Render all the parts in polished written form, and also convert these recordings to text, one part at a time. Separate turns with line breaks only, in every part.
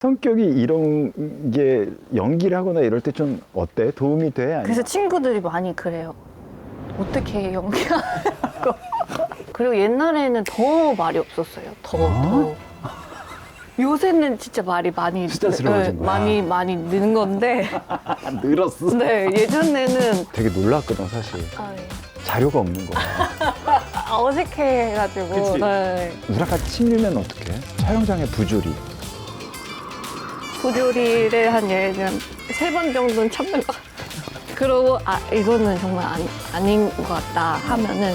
성격이 이런 게 연기를 하거나 이럴 때 좀 어때? 도움이 돼? 아니면?
그래서 친구들이 많이 그래요. 어떻게 연기하냐고. 그리고 옛날에는 더 말이 없었어요. 더. 요새는 진짜 말이 많이
숫자스러워진 거야.
많이 느는 건데.
늘었어.
네, 예전에는
되게 놀랐거든 사실.
네.
자료가 없는 거야.
어색해가지고.
그치?
네.
우라카이 침이면 어떡해? 촬영장에 부조리.
부조리를 한 예를 들면 3번 정도는 참는 것 같아요. 그러고 이거는 정말 아닌 것 같다 하면은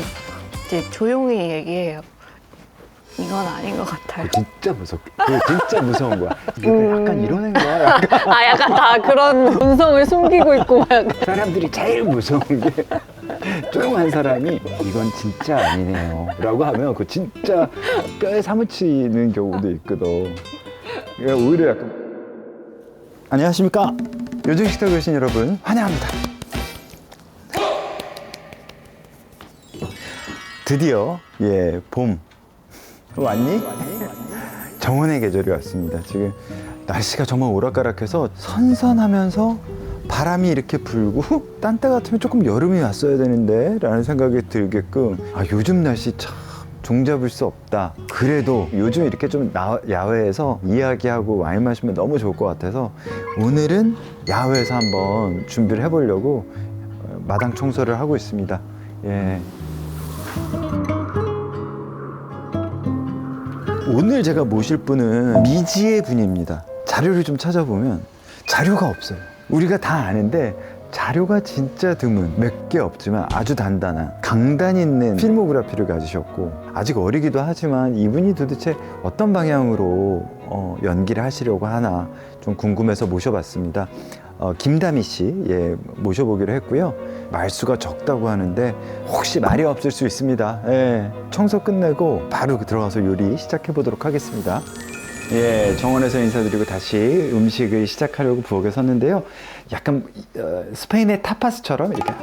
이제 조용히 얘기해요. 이건 아닌 것 같아요.
진짜 무섭게. 그게 진짜 무서운 거야. 약간 이러는 거야. 약간.
약간 다 그런 본성을 숨기고 있고 막 약간.
사람들이 제일 무서운 게 조용한 사람이 이건 진짜 아니네요 라고 하면 그 진짜 뼈에 사무치는 경우도 있거든. 그러니까 오히려 약간 안녕하십니까. 요정식탁 오신 여러분 환영합니다. 드디어 봄 왔니? 정원의 계절이 왔습니다. 지금 날씨가 정말 오락가락해서 선선하면서 바람이 이렇게 불고 딴 때 같으면 조금 여름이 왔어야 되는데 라는 생각이 들게끔 요즘 날씨 참 종잡을 수 없다. 그래도 요즘 이렇게 좀 야외에서 이야기하고 와인 마시면 너무 좋을 것 같아서 오늘은 야외에서 한번 준비를 해보려고 마당 청소를 하고 있습니다. 오늘 제가 모실 분은 미지의 분입니다. 자료를 좀 찾아보면 자료가 없어요. 우리가 다 아는데 자료가 진짜 드문, 몇 개 없지만 아주 단단한 강단 있는 필모그래피를 가지셨고 아직 어리기도 하지만 이분이 도대체 어떤 방향으로 연기를 하시려고 하나 좀 궁금해서 모셔봤습니다. 김다미 씨 모셔보기로 했고요. 말수가 적다고 하는데 혹시 말이 없을 수 있습니다. 청소 끝내고 바로 들어가서 요리 시작해 보도록 하겠습니다. 정원에서 인사드리고 다시 음식을 시작하려고 부엌에 섰는데요. 약간 스페인의 타파스처럼 이렇게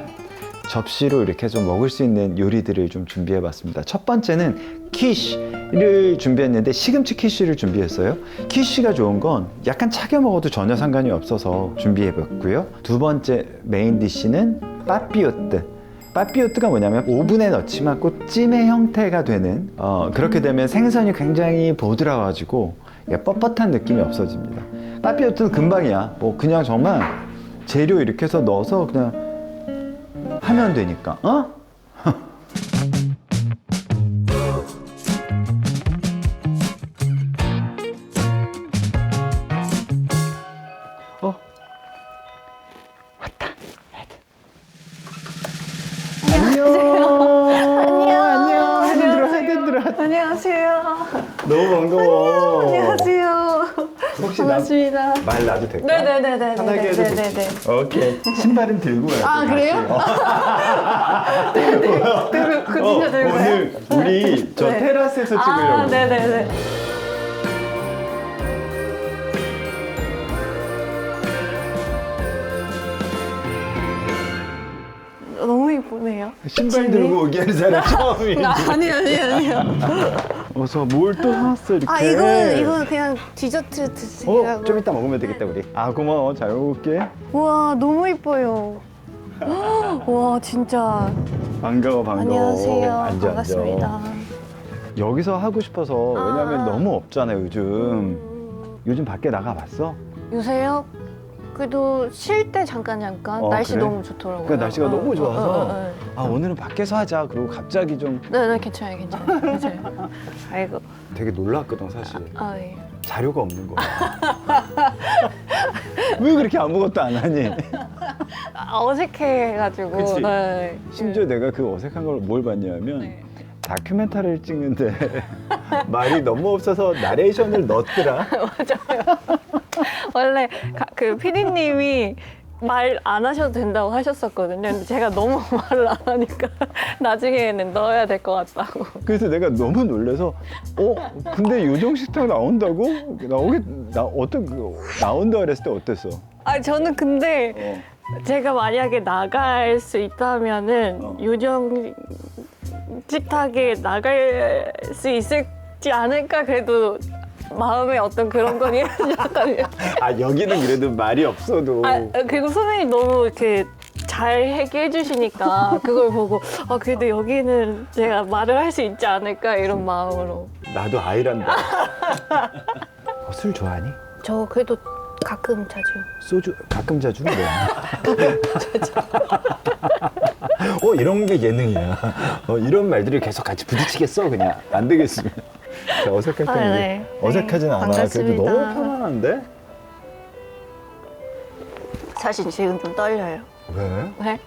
접시로 이렇게 좀 먹을 수 있는 요리들을 좀 준비해 봤습니다. 첫 번째는 퀴쉬를 준비했는데 시금치 퀴쉬를 준비했어요. 퀴쉬가 좋은 건 약간 차게 먹어도 전혀 상관이 없어서 준비해 봤고요. 두 번째 메인 디쉬는 빠삐오뜨. 빠삐오뜨가 뭐냐면 오븐에 넣지만 꽃찜의 형태가 되는 그렇게 되면 생선이 굉장히 보드라가지고 뻣뻣한 느낌이 없어집니다. 빠삐오뜨는 금방이야. 뭐 그냥 정말 재료 이렇게 해서 넣어서 그냥 하면 되니까. 왔다. 안녕. 해든들어.
안녕하세요.
너무 반가워.
안녕하세요.
혹시
반갑습니다.
말 놔도 될까?
네네네네.
편하게 해도
네네네.
좋지. 오케이. 신발은 들고 와야 돼.
그래요? 네네. 그 진짜 들고 가요?
오늘 우리 저
네.
테라스에서 찍으려고.
네네네. 너무 예쁘네요.
신발 들고 오기 하는 사람 처음이지.
아니요.
어서 뭘 또 사왔어 이렇게.
이거 그냥 디저트 드시라고.
좀 이따 먹으면 되겠다 우리. 고마워. 잘 먹을게.
우와, 너무 예뻐요. 와, 진짜.
반가워.
안녕하세요.
앉아.
반갑습니다.
여기서 하고 싶어서 왜냐면 너무 없잖아요 요즘 밖에 나가봤어?
요새요? 그래도 쉴 때 잠깐 날씨
그래?
너무 좋더라고요.
그러니까 날씨가 너무 좋아서
네.
오늘은 밖에서 하자. 그리고 갑자기 좀
네, 괜찮아요. 아이고.
되게 놀랐거든 사실.
예.
자료가 없는 거야. 왜 그렇게 아무것도 안 하니?
어색해가지고.
그치?
네.
심지어 내가 그 어색한 걸 뭘 봤냐면
네.
다큐멘터리를 찍는데 말이 너무 없어서 나레이션을 넣었더라.
맞아요. 원래 그 PD님이 말 안 하셔도 된다고 하셨었거든요. 근데 제가 너무 말을 안 하니까 나중에는 넣어야 될 것 같다고.
그래서 내가 너무 놀라서 근데 요정식탁 나온다고? 나온다 그랬을 때 어땠어?
저는 근데 제가 만약에 나갈 수 있다면은 요정 식탁에 나갈 수 있을지 않을까 그래도 마음에 어떤 그런 건 약간
아 여기는 그래도 말이 없어도
그리고 선생님 너무 이렇게 잘 얘기해 주시니까 그걸 보고 그래도 여기는 제가 말을 할 수 있지 않을까 이런 마음으로.
나도 아이란다. 술 좋아하니?
저 그래도 가끔 자주.
소주 가끔 자주 뭐야? 이런 게 예능이야. 이런 말들을 계속 같이 부딪히겠어 그냥 안 되겠으면. 어색할 텐데.
네.
어색하진 않아.
반갑습니다.
그래도 너무 편안한데?
사실 지금 좀 떨려요.
왜?
왜?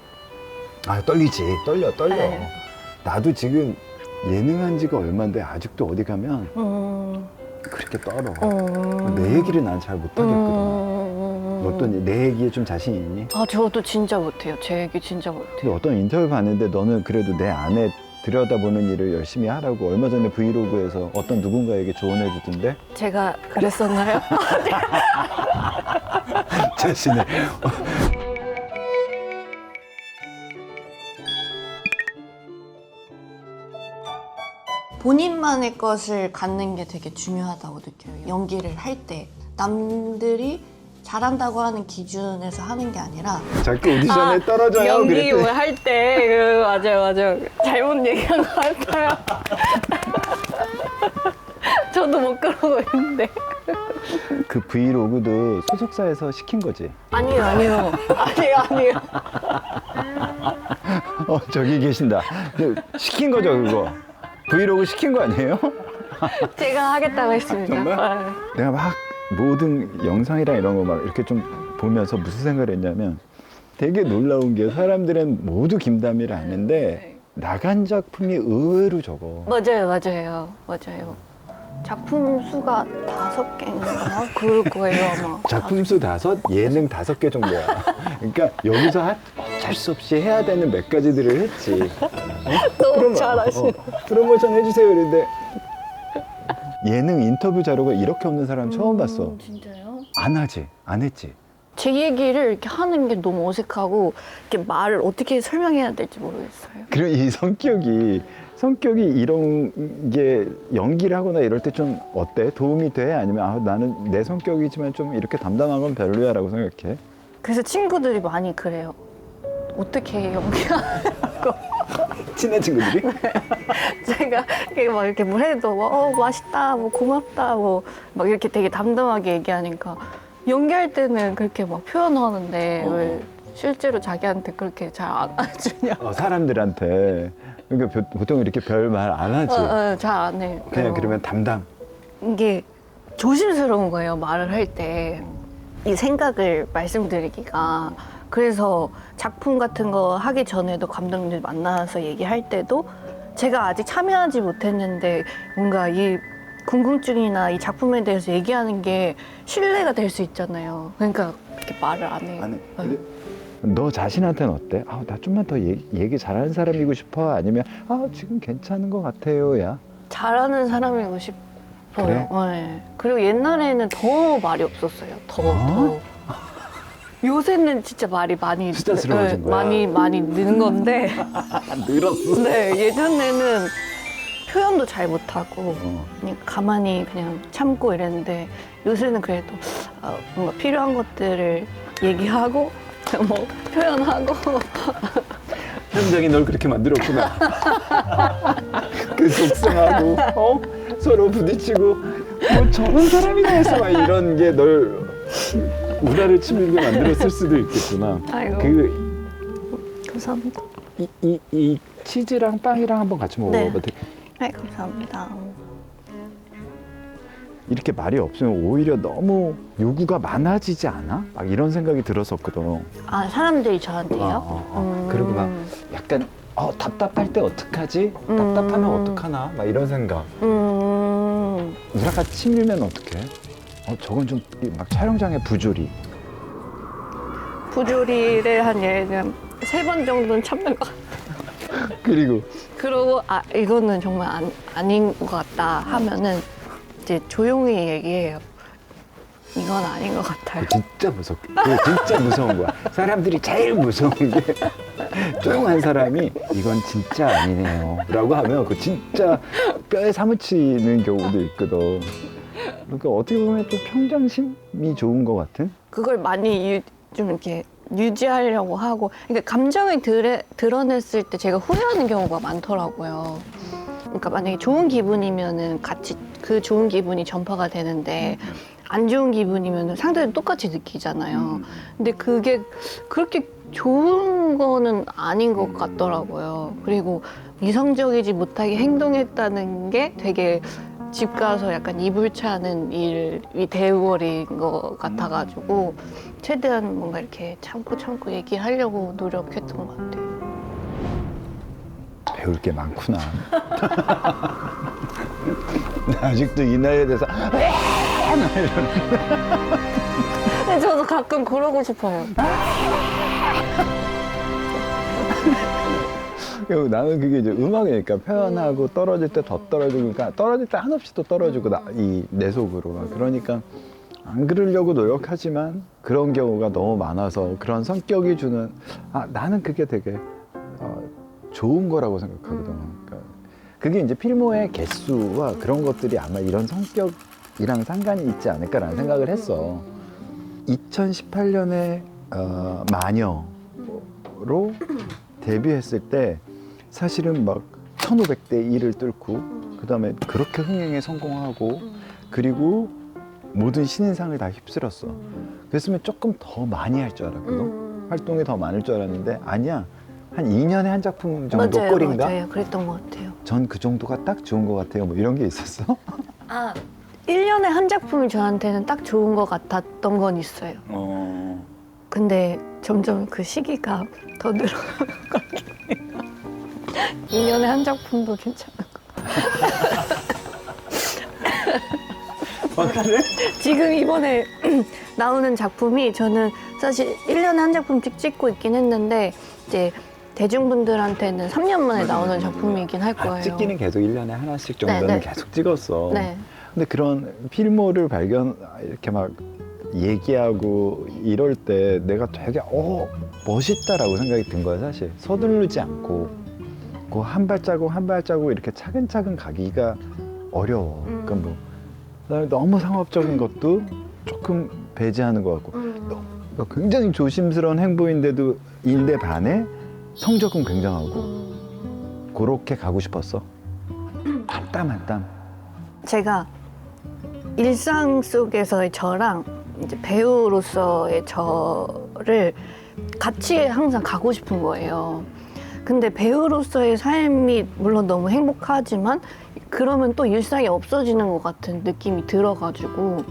아 떨리지. 떨려.
네.
나도 지금 예능한 지가 얼마인데 아직도 어디 가면 그렇게 떨어. 내 얘기를 난 잘 못하겠거든. 어떤 내 얘기에 좀 자신 있니?
저도 진짜 못해요. 제 얘기 진짜 못해요.
근데 어떤 인터뷰 봤는데 너는 그래도 내 안에 들여다보는 일을 열심히 하라고 얼마 전에 브이로그에서 어떤 누군가에게 조언해 주던데?
제가 그랬었나요?
자신을.
본인만의 것을 갖는 게 되게 중요하다고 느껴요. 연기를 할 때 남들이 잘한다고 하는 기준에서 하는 게 아니라
자꾸 오디션에 떨어져요.
연기
그랬더니.
할 때 맞아요. 잘못 얘기한 것 같아요. 저도 못 그러고 있는데.
그 브이로그도 소속사에서 시킨 거지?
아니요.
저기 계신다. 시킨 거죠 그거? 브이로그 시킨 거 아니에요?
제가 하겠다고 했습니다.
정말? 내가 막 모든 영상이랑 이런 거 막 이렇게 좀 보면서 무슨 생각을 했냐면 되게 놀라운 게 사람들은 모두 김다미를 아는데 나간 작품이 의외로 적어.
맞아요. 작품 수가 5개인가? 그럴 거예요, 아마.
작품 수 5, 예능 5개 정도야. 그러니까 여기서 어쩔 수 없이 해야 되는 몇 가지들을 했지.
너무 잘하시네.
프로모션 해주세요 이랬는데 예능 인터뷰 자료가 이렇게 없는 사람 처음 봤어.
진짜요?
안 하지? 안 했지?
제 얘기를 이렇게 하는 게 너무 어색하고 이렇게 말을 어떻게 설명해야 될지 모르겠어요.
그리고 이 성격이 이런 게 연기를 하거나 이럴 때 좀 어때? 도움이 돼? 아니면 나는 내 성격이지만 좀 이렇게 담담한 건 별로야 라고 생각해?
그래서 친구들이 많이 그래요. 어떻게 연기하냐고.
친한 친구들이?
제가 이렇게 뭘 해도 맛있다, 고맙다, 막 이렇게 되게 담담하게 얘기하니까 연기할 때는 그렇게 막 표현하는데 왜 실제로 자기한테 그렇게 잘 안 해주냐.
사람들한테. 그러니까 보통 이렇게 별 말 안 하지.
잘 안 해요.
그냥 그러면 담담.
이게 조심스러운 거예요, 말을 할 때. 이 생각을 말씀드리기가. 그래서 작품 같은 거 하기 전에도 감독님들 만나서 얘기할 때도 제가 아직 참여하지 못했는데 뭔가 이 궁금증이나 이 작품에 대해서 얘기하는 게 신뢰가 될 수 있잖아요. 그러니까 이렇게 말을 안 해요.
근데 너 자신한테는 어때? 나 좀만 더 얘기 잘하는 사람이고 싶어? 아니면 지금 괜찮은 것 같아요 야?
잘하는 사람이고 싶어요.
그래?
네. 그리고 옛날에는 더 말이 없었어요. 더. 요새는 진짜 말이 많이
수다스러워진 거야?
많이 는 건데
늘었어.
네, 예전에는 표현도 잘 못하고 그냥 가만히 그냥 참고 이랬는데 요새는 그래도 뭔가 필요한 것들을 얘기하고 뭐 표현하고
현장이 널 그렇게 만들었구나. 그 속상하고 서로 부딪히고 저런 사람이나 해서 막 이런 게 널 우라를 치밀게 만들었을 수도 있겠구나.
아이고. 감사합니다.
이 치즈랑 빵이랑 한번 같이 먹어봐.
네, 감사합니다.
이렇게 말이 없으면 오히려 너무 요구가 많아지지 않아? 막 이런 생각이 들었었거든.
사람들이 저한테요?
그리고 막 약간 답답할 때 어떡하지? 답답하면 어떡하나? 막 이런 생각. 우라가 치밀면 어떡해? 저건 좀 막 촬영장의 부조리.
부조리를 한 예를 들면 3번 정도는 참는 것 같아요.
그리고
이거는 정말 아닌 것 같다 하면은 이제 조용히 얘기해요. 이건 아닌 것 같아요.
진짜 그게 진짜 무서운 거야. 사람들이 제일 무서운 게 조용한 사람이 이건 진짜 아니네요 라고 하면 그 진짜 뼈에 사무치는 경우도 있거든. 그러니까 어떻게 보면 또 평정심이 좋은 것 같은?
그걸 많이 좀 이렇게 유지하려고 하고, 그러니까 감정을 드러냈을 때 제가 후회하는 경우가 많더라고요. 그러니까 만약에 좋은 기분이면은 같이 그 좋은 기분이 전파가 되는데 안 좋은 기분이면은 상대는 똑같이 느끼잖아요. 근데 그게 그렇게 좋은 거는 아닌 것 같더라고요. 그리고 이성적이지 못하게 행동했다는 게 되게 집 가서 약간 이불차는 일이 되어버린 것 같아가지고 최대한 뭔가 이렇게 참고 얘기하려고 노력했던 것 같아요.
배울 게 많구나. 나 아직도 이 나이에 대해서
근데 저도 가끔 그러고 싶어요.
나는 그게 이제 음악이니까 표현하고 떨어질 때 더 떨어지고, 그러니까 떨어질 때 한없이 또 떨어지고 내 속으로. 그러니까 안 그러려고 노력하지만 그런 경우가 너무 많아서 그런 성격이 주는, 나는 그게 되게 좋은 거라고 생각하거든. 그러니까 그게 이제 필모의 개수와 그런 것들이 아마 이런 성격이랑 상관이 있지 않을까라는 생각을 했어. 2018년에 마녀로 데뷔했을 때 사실은 막 1500대 1을 뚫고 그 다음에 그렇게 흥행에 성공하고 그리고 모든 신인상을 다 휩쓸었어. 그랬으면 조금 더 많이 할 줄 알았거든. 활동이 더 많을 줄 알았는데 아니야. 한 2년에 한 작품 정도 꼴인가?
맞아요. 그랬던 것 같아요.
전 그 정도가 딱 좋은 것 같아요. 뭐 이런 게 있었어?
1년에 한 작품이 저한테는 딱 좋은 것 같았던 건 있어요. 근데 점점 그 시기가 더 늘어나는 것 같아요. 2년에 한 작품도 괜찮은 것 같아요.
그래?
지금 이번에 나오는 작품이 저는 사실 1년에 한 작품씩 찍고 있긴 했는데 이제 대중분들한테는 3년 만에 나오는 작품이긴 할 거예요.
찍기는 계속 1년에 하나씩 정도는
네.
계속 찍었어.
네.
근데 그런 필모를 이렇게 막 얘기하고 이럴 때 내가 되게 멋있다라고 생각이 든 거야. 사실 서두르지 않고 그 한 발자국 한 발자국 이렇게 차근차근 가기가 어려워. 그러니까 뭐 그다음에 너무 상업적인 것도 조금 배제하는 것 같고 그러니까 굉장히 조심스러운 행보인데도 일대 반에 성적은 굉장하고 그렇게 가고 싶었어. 한 땀 한 땀.
제가 일상 속에서의 저랑 이제 배우로서의 저를 같이 항상 가고 싶은 거예요. 근데 배우로서의 삶이 물론 너무 행복하지만 그러면 또 일상이 없어지는 것 같은 느낌이 들어가지고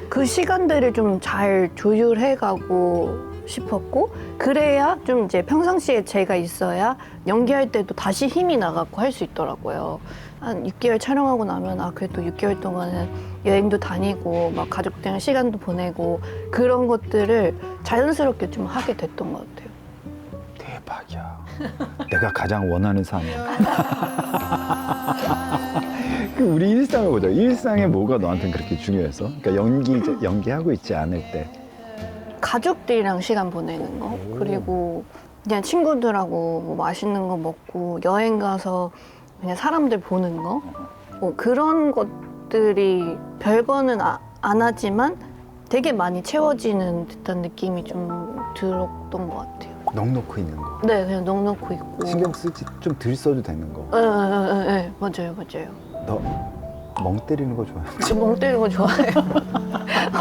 그 시간들을 좀 잘 조율해가고 싶었고 그래야 좀 이제 평상시에 제가 있어야 연기할 때도 다시 힘이 나갖고 할 수 있더라고요. 한 6개월 촬영하고 나면 그래도 6개월 동안은 여행도 다니고 막 가족들이랑 시간도 보내고 그런 것들을 자연스럽게 좀 하게 됐던 것 같아요.
대박이야. 내가 가장 원하는 삶이야. 우리 일상을 보자. 일상에 뭐가 너한테는 그렇게 중요했어? 그러니까 연기하고 있지 않을 때.
가족들이랑 시간 보내는 거 그리고 그냥 친구들하고 뭐 맛있는 거 먹고 여행 가서 그냥 사람들 보는 거 그런 것들이 별거는 안 하지만 되게 많이 채워지는 듯한 느낌이 좀 들었던 것 같아요.
넉넉히 있는 거.
네, 그냥 넉넉히 있고.
신경 쓰지 좀 덜 써도 되는 거.
네, 맞아요.
너 멍 때리는 거 좋아해?
저 멍 때리는 거 좋아해요.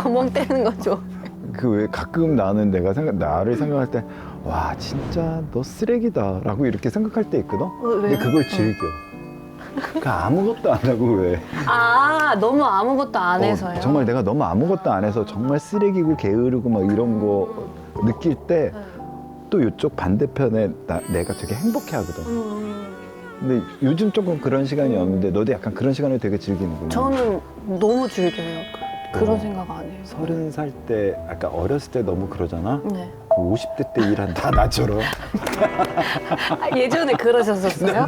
멍 때리는 거 좋아.
그 왜 가끔 나는 나를 생각할 때 와 진짜 너 쓰레기다라고 이렇게 생각할 때 있거든. 근데
왜요?
그걸 즐겨. 그 아무것도 안 하고 왜?
너무 아무것도 안 해서요.
정말 내가 너무 아무것도 안 해서 정말 쓰레기고 게으르고 막 이런 거 느낄 때 또 이쪽 반대편에 내가 되게 행복해하거든. 근데 요즘 조금 그런 시간이 없는데 너도 약간 그런 시간을 되게 즐기는구나.
저는 너무 즐겨요. 그런 생각 안 해요.
30살 때 아까 어렸을 때 너무 그러잖아.
네.
50대 때 일한다 나처럼.
예전에 그러셨었어요?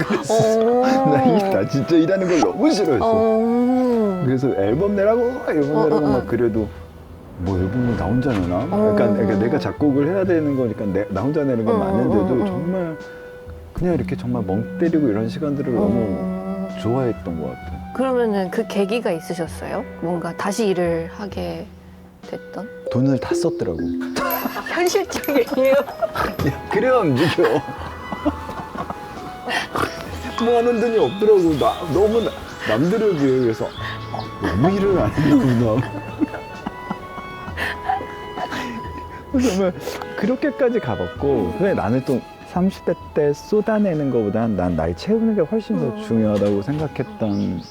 나 진짜 일하는 걸 너무 싫어했어. 그래서 앨범 내라고 막 그래도 뭐 앨범을 나 혼자 내나? 그러니까 내가 작곡을 해야 되는 거니까 나 혼자 내는 건 맞는데도 정말 그냥 이렇게 정말 멍 때리고 이런 시간들을 너무 좋아했던 것 같아.
그러면은 그 계기가 있으셨어요? 뭔가 다시 일을 하게 됐던?
돈을 다 썼더라고.
현실적이에요.
그래야 움직여. 뭐 하는 돈이 없더라고. 너무 남들에 비해 그래서 너무 일을 안 했구나. 그러면 그렇게까지 가봤고, 근데 나는 또 30대 때 쏟아내는 것보단 난 날 채우는 게 훨씬 더 중요하다고 생각했던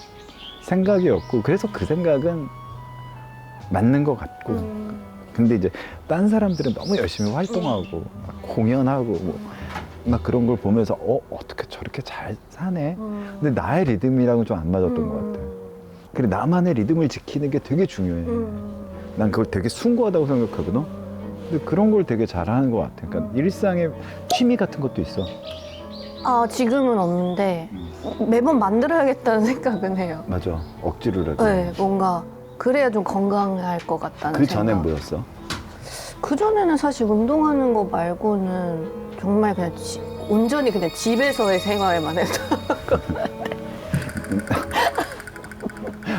생각이었고, 그래서 그 생각은 맞는 것 같고. 근데 이제 딴 사람들은 너무 열심히 활동하고 막 공연하고 막 그런 걸 보면서 어떻게 저렇게 잘 사네. 근데 나의 리듬이랑은 좀 안 맞았던 것 같아요. 그리고 나만의 리듬을 지키는 게 되게 중요해. 난 그걸 되게 숭고하다고 생각하거든. 근데 그런 걸 되게 잘하는 것 같아. 그러니까 일상에 취미 같은 것도 있어.
아, 지금은 없는데 매번 만들어야겠다는 생각은 해요.
맞아. 억지로라도.
네, 뭔가 그래야 좀 건강할 것 같다는
그
생각.
전엔 뭐였어?
그 전에는 사실 운동하는 거 말고는 정말 그냥 온전히 그냥 집에서의 생활만 했던 것 같아요.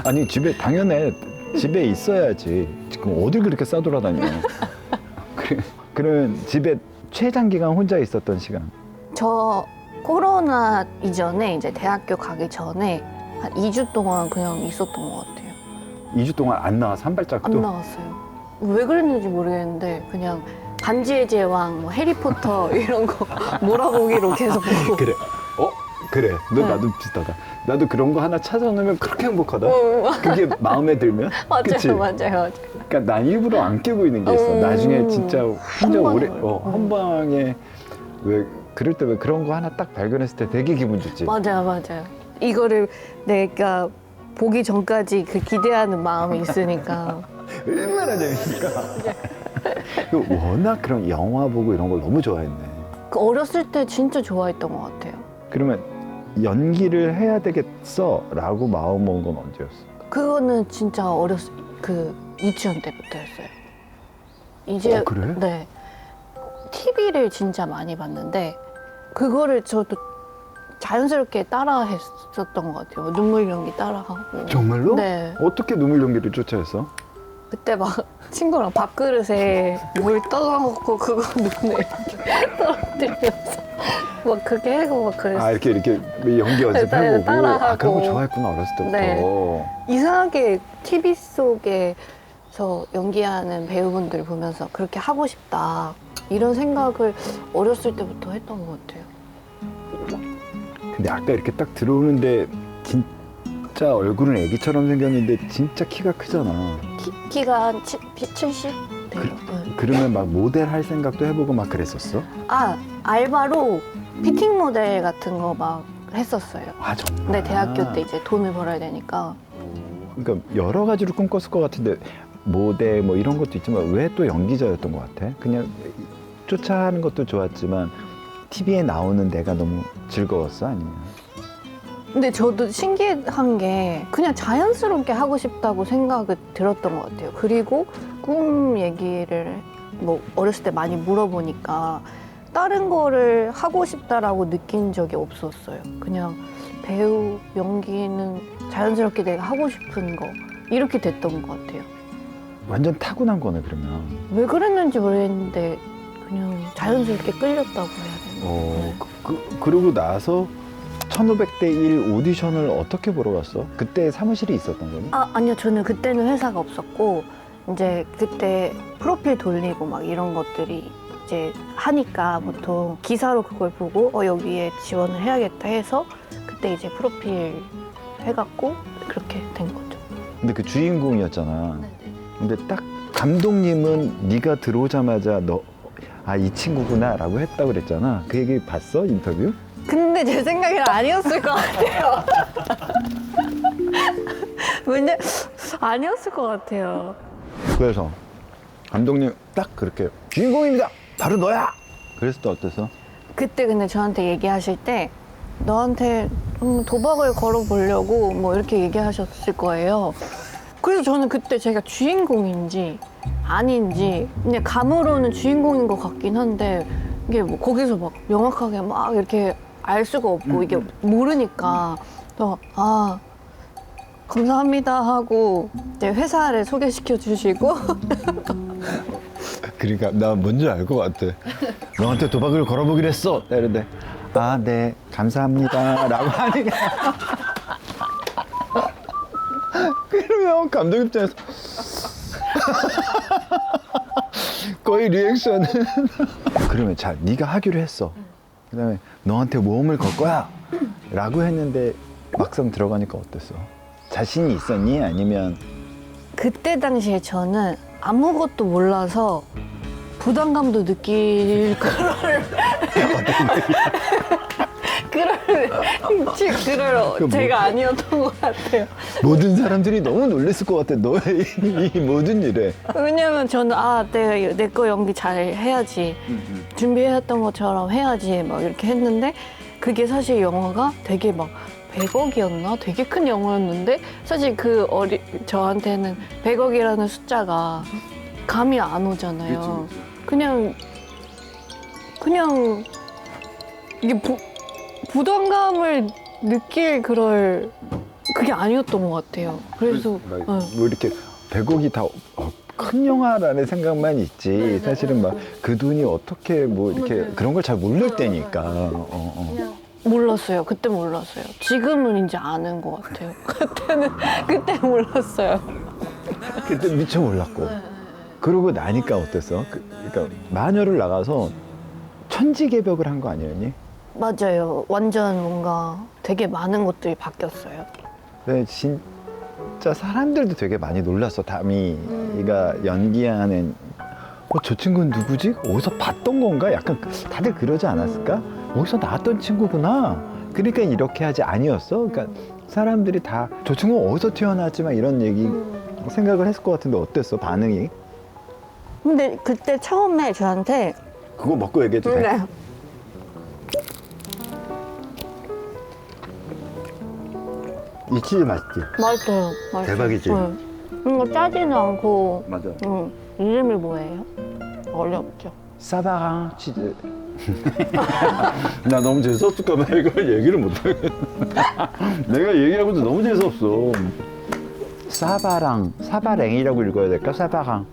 아니 집에 당연해. 집에 있어야지. 지금 어딜 그렇게 싸돌아다녀. 그러면 집에 최장기간 혼자 있었던 시간.
저 코로나 이전에 이제 대학교 가기 전에 한 2주 동안 그냥 있었던 것 같아요.
2주 동안 안 나와서 한 발짝도?
안 나왔어요. 왜 그랬는지 모르겠는데 그냥 반지의 제왕, 뭐 해리포터 이런 거 몰아보기로 계속 보고.
그래. 그래. 너
네.
나도 비슷하다. 나도 그런 거 하나 찾아놓으면 그렇게 행복하다.
어,
그게 마음에 들면? 그치?
맞아요.
그러니까 난 일부러 안 끼고 있는 게 있어. 나중에 진짜 혼자
한
오래
방에
한 방에 왜 그럴 때 왜 그런 거 하나 딱 발견했을 때 되게 기분 좋지.
맞아요. 이거를 내가 보기 전까지 그 기대하는 마음이 있으니까.
얼마나 재밌을까. 그 워낙 그런 영화 보고 이런 걸 너무 좋아했네.
그 어렸을 때 진짜 좋아했던 것 같아요.
그러면 연기를 해야 되겠어라고 마음 먹은 건 언제였어?
그거는 진짜 그 유치원 때부터였어요. 이제
그래?
네. TV를 진짜 많이 봤는데 그거를 저도 자연스럽게 따라 했었던 것 같아요. 눈물 연기 따라하고.
정말로?
네.
어떻게 눈물 연기를 쫓아했어?
그때 막 친구랑 밥그릇에 물 떠놓고 그거 눈에 떨어뜨리면서 막 그렇게 하고 막 그랬어요.
아 이렇게 연기 연습해보고
따라하고.
아 그런 거 좋아했구나 어렸을 때부터.
네. 이상하게 TV 속에서 연기하는 배우분들 보면서 그렇게 하고 싶다 이런 생각을 어렸을 때부터 했던 것 같아요.
근데 아까 이렇게 딱 들어오는데 진짜 얼굴은 애기처럼 생겼는데 진짜 키가 크잖아.
키가 한 70? 돼요. 네.
그러면 막 모델 할 생각도 해보고 막 그랬었어?
아, 알바로 피팅 모델 같은 거 막 했었어요.
아 정말?
근데 대학교 때 이제 돈을 벌어야 되니까.
그러니까 여러 가지로 꿈꿨을 것 같은데 모델 뭐 이런 것도 있지만 왜 또 연기자였던 것 같아? 그냥 쫓아하는 것도 좋았지만 TV에 나오는 내가 너무 즐거웠어? 아니면?
근데 저도 신기한 게 그냥 자연스럽게 하고 싶다고 생각이 들었던 것 같아요. 그리고 꿈 얘기를 뭐 어렸을 때 많이 물어보니까 다른 거를 하고 싶다라고 느낀 적이 없었어요. 그냥 배우, 연기는 자연스럽게 내가 하고 싶은 거 이렇게 됐던 것 같아요.
완전 타고난 거네 그러면.
왜 그랬는지 모르겠는데 그냥 자연스럽게 끌렸다고 해야 되나?
그러고 나서 1500대 1 오디션을 어떻게 보러 갔어? 그때 사무실이 있었던 거니?
아니요. 저는 그때는 회사가 없었고 이제 그때 프로필 돌리고 막 이런 것들이 이제 하니까 보통 기사로 그걸 보고 여기에 지원을 해야겠다 해서 그때 이제 프로필 해갖고 그렇게 된 거죠.
근데 그 주인공이었잖아. 근데 딱 감독님은 네가 들어오자마자 이 친구구나 라고 했다고 그랬잖아. 그 얘기 봤어? 인터뷰?
근데 제 생각에는 아니었을 것 같아요. 왜냐 아니었을 것 같아요.
그래서 감독님 딱 그렇게 주인공입니다. 바로 너야. 그랬을 때 어땠어?
그때 근데 저한테 얘기하실 때 너한테 도박을 걸어보려고 뭐 이렇게 얘기하셨을 거예요. 그래서 저는 그때 제가 주인공인지 아닌지 그냥 감으로는 주인공인 것 같긴 한데 이게 뭐 거기서 막 명확하게 막 이렇게 알 수가 없고 이게 모르니까 또 감사합니다 하고 이제 회사를 소개시켜 주시고
그러니까 나 뭔지 알 것 같아. 너한테 도박을 걸어보기로 했어. 이런데 아, 네, 감사합니다. 라고 하니까. 그러면 감독 입장에서 거의 리액션은 그러면 자, 네가 하기로 했어. 그 다음에 너한테 모험을 걸 거야. 라고 했는데 막상 들어가니까 어땠어? 자신이 있었니? 아니면
그때 당시에 저는 아무것도 몰라서 부담감도 느낄 그럴 제가 아니었던 것 같아요.
모든 사람들이 너무 놀랬을 것 같아. 너의 이 모든 일에.
왜냐면 저는 내가 내 거 연기 잘 해야지, 준비해왔던 것처럼 해야지 막 이렇게 했는데 그게 사실 영화가 되게 막 100억이었나? 되게 큰 영화였는데 사실 저한테는 100억이라는 숫자가 감이 안 오잖아요. 그냥 이게 부담감을 느낄 그게 아니었던 것 같아요. 그래서
뭐 이렇게 100억이 다 큰 영화라는 생각만 있지. 사실은 막 그 돈이 어떻게 뭐 이렇게 그런 걸 잘 모를 때니까.
몰랐어요. 그때 몰랐어요. 지금은 이제 아는 것 같아요. 그때 몰랐어요.
그때 미처 몰랐고. 그러고 나니까 어땠어? 그러니까 마녀를 나가서 천지개벽을 한 거 아니었니?
맞아요. 완전 뭔가 되게 많은 것들이 바뀌었어요.
근데 진짜 사람들도 되게 많이 놀랐어. 다미가 연기하는 저 친구는 누구지? 어디서 봤던 건가? 약간 다들 그러지 않았을까? 어디서 나왔던 친구구나. 그러니까 이렇게 하지 아니었어? 그러니까 사람들이 다 저 친구가 어디서 태어났지만 이런 얘기 생각을 했을 것 같은데 어땠어? 반응이?
근데 그때 처음에 저한테
그거 먹고 얘기해도 돼?
네.
이 치즈 맛있지?
맛있어요.
대박이지?
뭔가 짜지는 않고.
맞아.
이름이 뭐예요? 어렵죠.
사바랑 치즈. 나 너무 재수없을까봐 이걸 얘기를 못하겠네. 내가 얘기하고도 너무 재수없어. 사바랭이라고 읽어야 될까? 사바랑.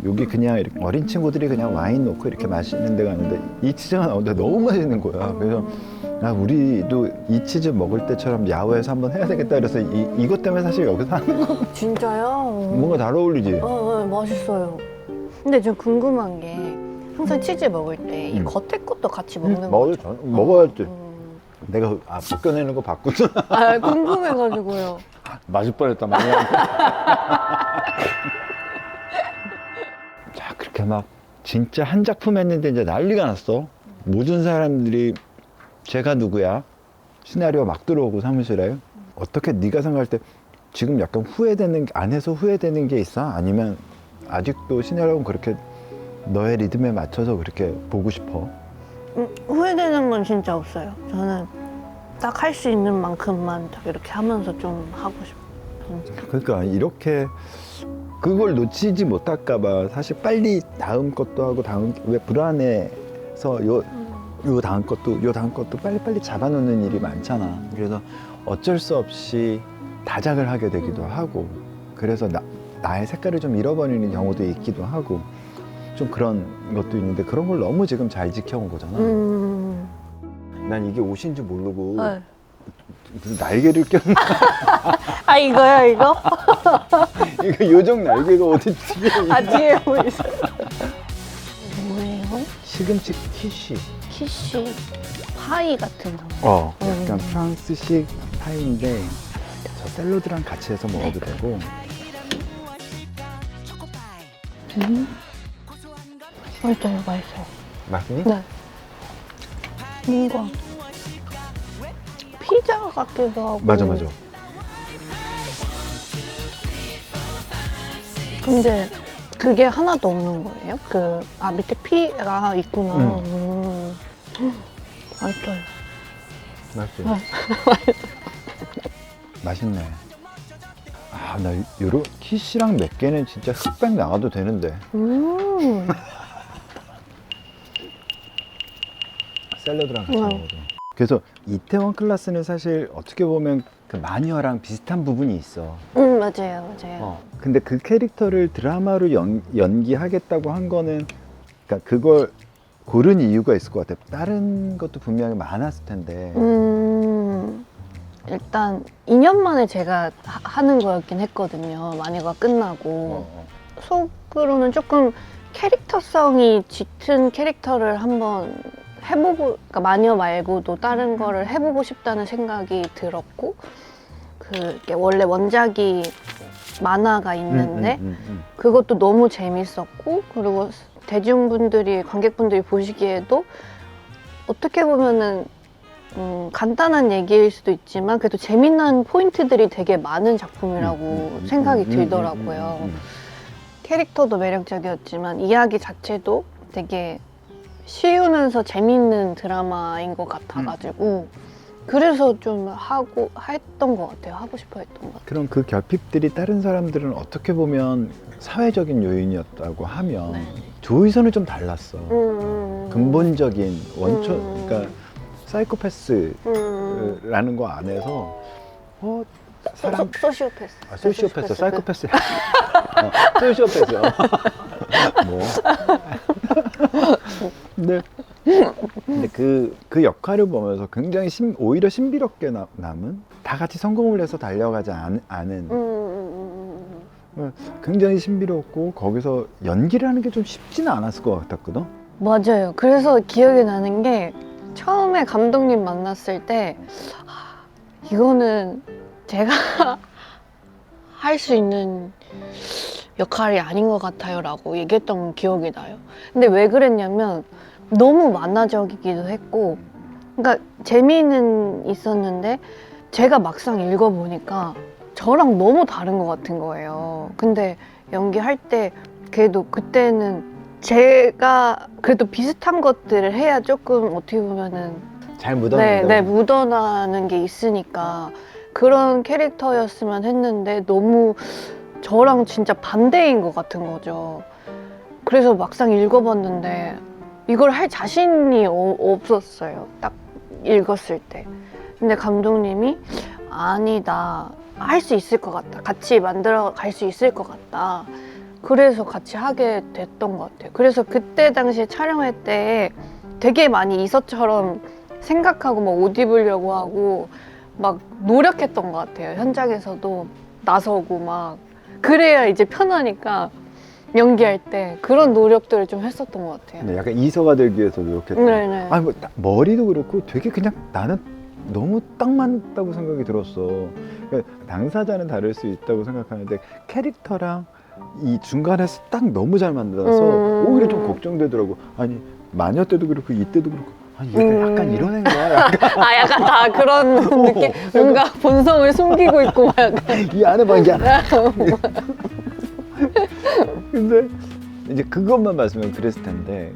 여기 그냥 이렇게 어린 친구들이 그냥 와인 넣고 이렇게 마시는 데가 있는데 이 치즈가 나오는데 너무 맛있는 거야. 그래서 우리도 이 치즈 먹을 때처럼 야외에서 한번 해야 되겠다. 그래서 이것 때문에 사실 여기서 하는 거.
진짜요?
뭔가 잘 어울리지?
네, 맛있어요. 근데 좀 궁금한 게 항상 치즈 먹을 때 이 겉에 것도 같이 먹는 거죠?
먹어야지. 내가 벗겨내는 거 봤구나.
궁금해가지고요.
맞을 뻔했다. 많이 자, 그렇게 막 진짜 한 작품 했는데 이제 난리가 났어. 모든 사람들이 제가 누구야? 시나리오 막 들어오고 사무실에. 어떻게 네가 생각할 때 지금 약간 안 해서 후회되는 게 있어? 아니면 아직도 시나리오는 그렇게 너의 리듬에 맞춰서 그렇게 보고 싶어?
후회되는 건 진짜 없어요. 저는 딱 할 수 있는 만큼만 딱 이렇게 하면서 좀 하고 싶어요.
그러니까 이렇게 그걸 놓치지 못할까봐 사실 빨리 다음 것도 하고 왜 불안해서 요 다음 것도 빨리빨리 잡아놓는 일이 많잖아. 그래서 어쩔 수 없이 다작을 하게 되기도 하고 그래서 나의 색깔을 좀 잃어버리는 경우도 있기도 하고 좀 그런 것도 있는데 그런 걸 너무 지금 잘 지켜온 거잖아. 난 이게 옷인 줄 모르고
네.
무슨 날개를 꼈나.
이거요, 이거?
이거 요정 날개가 어디 뒤에
뒤에 뭐 있어요? 뭐예요?
시금치 키쉬.
키쉬 파이 같은 거.
약간 프랑스식 파이인데 저 샐러드랑 같이 해서 먹어도 되고.
맛있어요.
맛있니?
네. 뭔가 피자 같기도 하고.
맞아.
근데 그게 하나도 없는 거예요? 밑에 피가 있구나. 맛있어요.
맛있지? 맛있네. 나 요런 키시랑 몇 개는 진짜 흑백 나가도 되는데. 샐러드랑 같이 먹어도. 그래서 이태원 클라스는 사실 어떻게 보면 그 마녀랑 비슷한 부분이 있어.
맞아요.
근데 그 캐릭터를 드라마로 연기하겠다고 한 거는, 그러니까 그걸 고른 이유가 있을 것 같아. 다른 것도 분명히 많았을 텐데.
일단 2년 만에 제가 하는 거였긴 했거든요. 마녀가 끝나고. 속으로는 조금 캐릭터성이 짙은 캐릭터를 한번 해보고, 그러니까 마녀 말고도 다른 거를 해보고 싶다는 생각이 들었고, 그게 원래 원작이 만화가 있는데 그것도 너무 재밌었고, 그리고 대중분들이, 관객분들이 보시기에도 어떻게 보면은 간단한 얘기일 수도 있지만 그래도 재미난 포인트들이 되게 많은 작품이라고 생각이 들더라고요. 캐릭터도 매력적이었지만 이야기 자체도 되게 쉬우면서 재밌는 드라마인 것 같아가지고 그래서 좀 했던 것 같아요. 하고 싶어 했던 것 같아요.
그럼 그 결핍들이 다른 사람들은 어떻게 보면 사회적인 요인이었다고 하면
네.
조이선은 좀 달랐어. 근본적인 그러니까 사이코패스라는 거 안에서 사람
소시오패스.
소시오패스, 사이코패스, 소시오패스. 뭐. 근데 그 역할을 보면서 굉장히 오히려 신비롭게 남은, 다 같이 성공을 해서 달려가지 않은 굉장히 신비롭고, 거기서 연기를 하는 게 좀 쉽지는 않았을 것 같았거든.
맞아요. 그래서 기억이 나는 게 처음에 감독님 만났을 때 이거는 제가 할 수 있는 역할이 아닌 것 같아요 라고 얘기했던 기억이 나요. 근데 왜 그랬냐면 너무 만화적이기도 했고, 그러니까 재미는 있었는데 제가 막상 읽어보니까 저랑 너무 다른 것 같은 거예요. 근데 연기할 때 그래도 그때는 제가 그래도 비슷한 것들을 해야 조금 어떻게 보면은
잘 묻어난다.
네, 묻어나는 게 있으니까 그런 캐릭터였으면 했는데 너무 저랑 진짜 반대인 것 같은 거죠. 그래서 막상 읽어봤는데 이걸 할 자신이 없었어요. 딱 읽었을 때. 근데 감독님이 아니다, 할 수 있을 것 같다, 같이 만들어 갈 수 있을 것 같다, 그래서 같이 하게 됐던 것 같아요. 그래서 그때 당시에 촬영할 때 되게 많이 이서처럼 생각하고 막 옷 입으려고 하고 막 노력했던 것 같아요. 현장에서도 나서고 막 그래야 이제 편하니까 연기할 때 그런 노력들을 좀 했었던 것 같아요.
네, 약간 이서가 되기 위해서 노력했다.
네네.
아니, 뭐 머리도 그렇고 되게 그냥 나는 너무 딱 맞다고 생각이 들었어. 그러니까 당사자는 다를 수 있다고 생각하는데 캐릭터랑 이 중간에서 딱 너무 잘 만들어서 오히려 좀 걱정되더라고. 아니, 마녀 때도 그렇고 이때도 그렇고, 아니 얘가 약간 이런 애인가? 약간
약간 다 그런 느낌? 뭔가 본성을 숨기고 있고 막 약간.
이 안에 막 이게 근데 이제 그것만 봤으면 그랬을 텐데,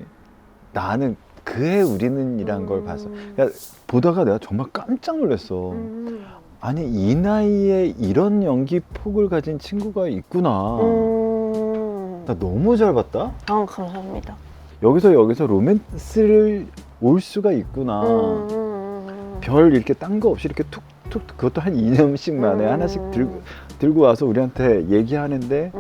나는 그의 우리는이란 걸 봤어. 그러니까 보다가 내가 정말 깜짝 놀랐어. 아니, 이 나이에 이런 연기 폭을 가진 친구가 있구나. 나 너무 잘 봤다.
감사합니다.
여기서 로맨스를 올 수가 있구나. 별 이렇게 딴 거 없이 이렇게 툭툭, 그것도 한 2년씩 만에 하나씩 들고 와서 우리한테 얘기하는데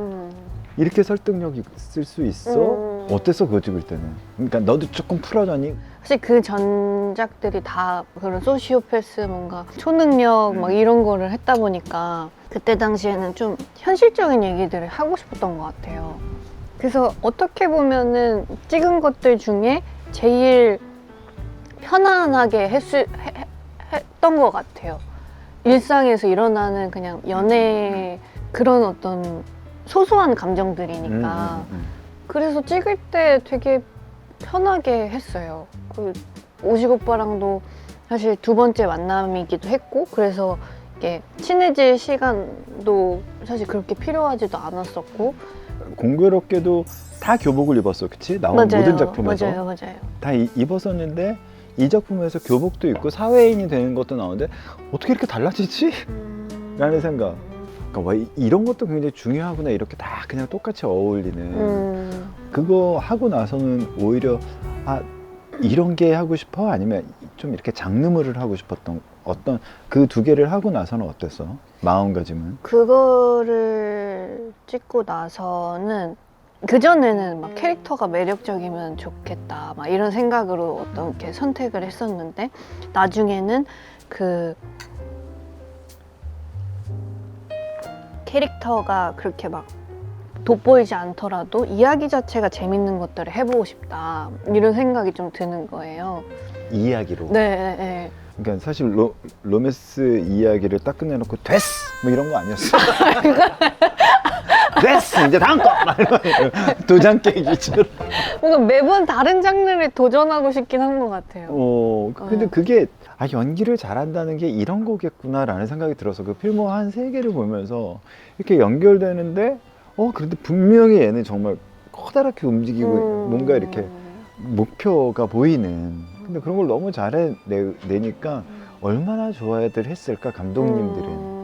이렇게 설득력 있을 수 있어? 어땠어, 그거 찍을 때는? 그러니까 너도 조금 풀어졌니?
사실 그 전작들이 다 그런 소시오패스, 뭔가 초능력 막 이런 거를 했다 보니까 그때 당시에는 좀 현실적인 얘기들을 하고 싶었던 것 같아요. 그래서 어떻게 보면은 찍은 것들 중에 제일 편안하게 했던 것 같아요. 일상에서 일어나는 그냥 연애 그런 어떤 소소한 감정들이니까. 그래서 찍을 때 되게 편하게 했어요. 그 오식 오빠랑도 사실 두 번째 만남이기도 했고, 그래서 이게 친해질 시간도 사실 그렇게 필요하지도 않았었고.
공교롭게도 다 교복을 입었어, 그치? 나온 모든 작품에서
맞아요.
다 입었었는데 이 작품에서 교복도 입고 사회인이 되는 것도 나오는데 어떻게 이렇게 달라지지? 라는 생각. 그러니까 와, 이런 것도 굉장히 중요하구나. 이렇게 다 그냥 똑같이 어울리는. 그거 하고 나서는 오히려 이런 게 하고 싶어? 아니면 좀 이렇게 장르물을 하고 싶었던 어떤 그 두 개를 하고 나서는 어땠어? 마음가짐은?
그거를 찍고 나서는 그전에는 막 캐릭터가 매력적이면 좋겠다 막 이런 생각으로 어떤 게 선택을 했었는데 나중에는 그 캐릭터가 그렇게 막 돋보이지 않더라도 이야기 자체가 재밌는 것들을 해보고 싶다 이런 생각이 좀 드는 거예요.
이야기로.
네, 네.
그러니까 사실 로맨스 이야기를 딱 끝내놓고 됐어! 뭐 이런 거 아니었어. 됐어! 이제 다음 거! 막 이런 도장 깨기처럼.
뭔가 매번 다른 장르를 도전하고 싶긴 한 것 같아요.
근데 그게 연기를 잘한다는 게 이런 거겠구나라는 생각이 들어서 그 필모 한 세 개를 보면서 이렇게 연결되는데 그런데 분명히 얘는 정말 커다랗게 움직이고 뭔가 이렇게 목표가 보이는 근데 그런 걸 너무 잘해내니까 얼마나 좋아들 했을까 감독님들은.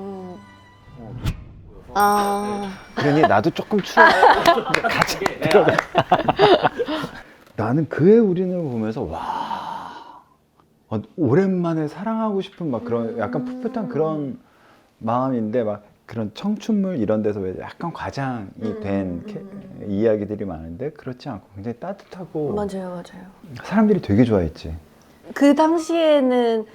그러니 나도 조금 추워. 같이 들어가. 나는 그의 우린을 보면서 와 오랜만에 사랑하고 싶은 막 그런 약간 풋풋한 그런 마음인데 막 그런 청춘물 이런 데서 왜 약간 과장이 된 이야기들이 많은데 그렇지 않고 굉장히 따뜻하고
맞아요.
사람들이 되게 좋아했지.
그 당시에는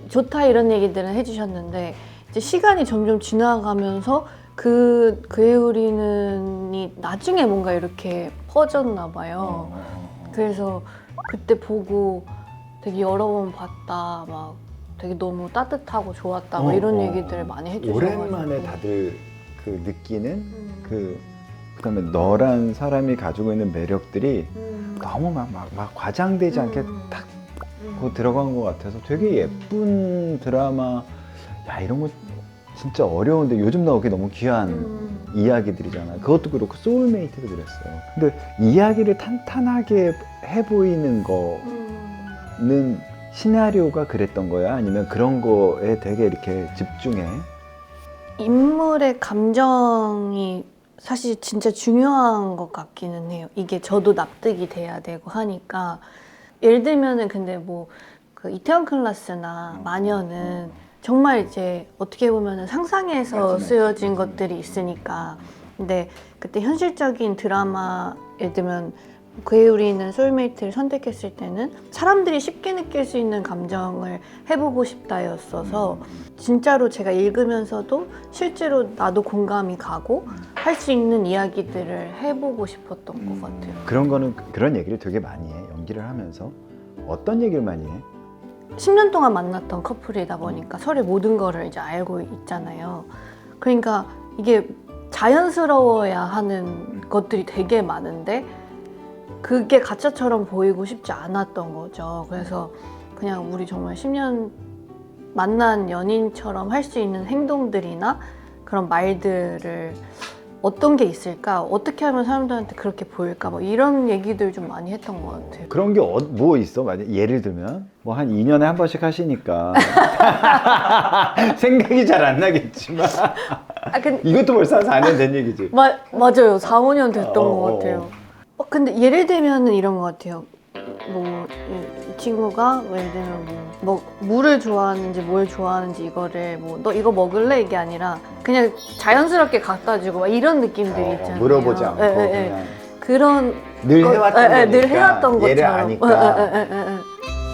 좋다 이런 얘기들은 해주셨는데 이제 시간이 점점 지나가면서 그의 우리는이 나중에 뭔가 이렇게 퍼졌나 봐요. 그래서 그때 보고 되게 여러 번 봤다 막 되게 너무 따뜻하고 좋았다 막 이런 얘기들을 많이 해주셔가지고
오랜만에 다들 그 느끼는 그다음에 너란 사람이 가지고 있는 매력들이 너무 막 과장되지 않게 딱 들어간 것 같아서 되게 예쁜 드라마. 야 이런 거 진짜 어려운데 요즘 나오기 너무 귀한 이야기들이잖아. 그것도 그렇고 소울메이트도 그랬어요. 근데 이야기를 탄탄하게 해 보이는 거는 시나리오가 그랬던 거야? 아니면 그런 거에 되게 이렇게 집중해?
인물의 감정이 사실 진짜 중요한 것 같기는 해요. 이게 저도 납득이 돼야 되고 하니까 예를 들면은 근데 뭐 그 이태원 클라스나 마녀는 정말 이제 어떻게 보면은 상상에서 쓰여진 것들이 있으니까 근데 그때 현실적인 드라마 예를 들면 그의 우리는 소울메이트를 선택했을 때는 사람들이 쉽게 느낄 수 있는 감정을 해보고 싶다였어서 진짜로 제가 읽으면서도 실제로 나도 공감이 가고 할 수 있는 이야기들을 해보고 싶었던 것 같아요.
그런 얘기를 되게 많이 해. 연기를 하면서 어떤 얘기를 많이 해?
10년 동안 만났던 커플이다 보니까 서로의 모든 거를 이제 알고 있잖아요. 그러니까 이게 자연스러워야 하는 것들이 되게 많은데 그게 가짜처럼 보이고 싶지 않았던 거죠. 그래서 그냥 우리 정말 10년 만난 연인처럼 할 수 있는 행동들이나 그런 말들을 어떤 게 있을까? 어떻게 하면 사람들한테 그렇게 보일까? 뭐 이런 얘기들 좀 많이 했던 것 같아요.
그런 게 뭐 있어? 만약 예를 들면 뭐 한 2년에 한 번씩 하시니까 생각이 잘 안 나겠지만 이것도 벌써 한 4년 된 얘기지.
맞아요. 4, 5년 됐던 것 같아요. 근데 예를 들면은 이런 것 같아요. 뭐 이 친구가 예를 들면 뭐 물을 좋아하는지 뭘 좋아하는지 이거를 뭐 너 이거 먹을래? 이게 아니라 그냥 자연스럽게 갖다 주고 막 이런 느낌들이 있잖아요.
물어보지 않고 그냥
그런
늘 해왔던 거니까
늘 해왔던 것처럼
얘를 아니까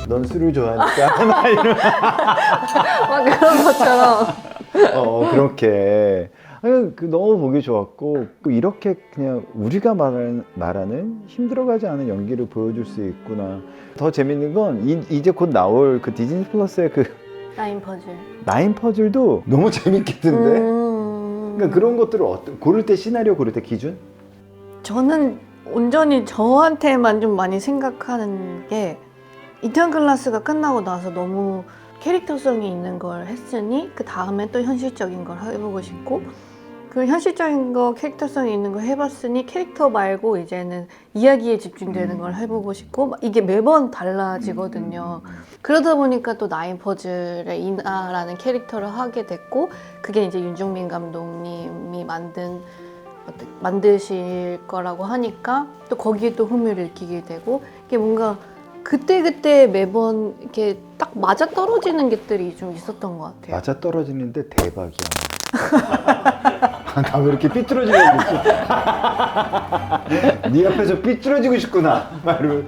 넌 술을 좋아하니까 막 이런
막 그런 것처럼
그렇게 너무 보기 좋았고 이렇게 그냥 우리가 말하는 힘들어가지 않은 연기를 보여줄 수 있구나. 더 재밌는 건 이제 곧 나올 그 디즈니 플러스의 그 나인 퍼즐도 너무 재밌겠던데. 그러니까 그런 것들을 고를 때 시나리오 고를 때 기준?
저는 온전히 저한테만 좀 많이 생각하는 게 이태원 클라스가 끝나고 나서 너무 캐릭터성이 있는 걸 했으니 그 다음에 또 현실적인 걸 해보고 싶고 그 현실적인 거 캐릭터성이 있는 거 해봤으니 캐릭터 말고 이제는 이야기에 집중되는 걸 해보고 싶고 이게 매번 달라지거든요. 그러다 보니까 또 나인 퍼즐의 이나라는 캐릭터를 하게 됐고 그게 이제 윤종민 감독님이 만드실 거라고 하니까 또 거기에 또 흥미를 느끼게 되고 이게 뭔가 그때 매번 이렇게 딱 맞아 떨어지는 것들이 좀 있었던 것 같아요.
맞아 떨어지는데 대박이야. 나 왜 이렇게 삐뚤어지고 있지? 네 앞에서 삐뚤어지고 싶구나. 말을.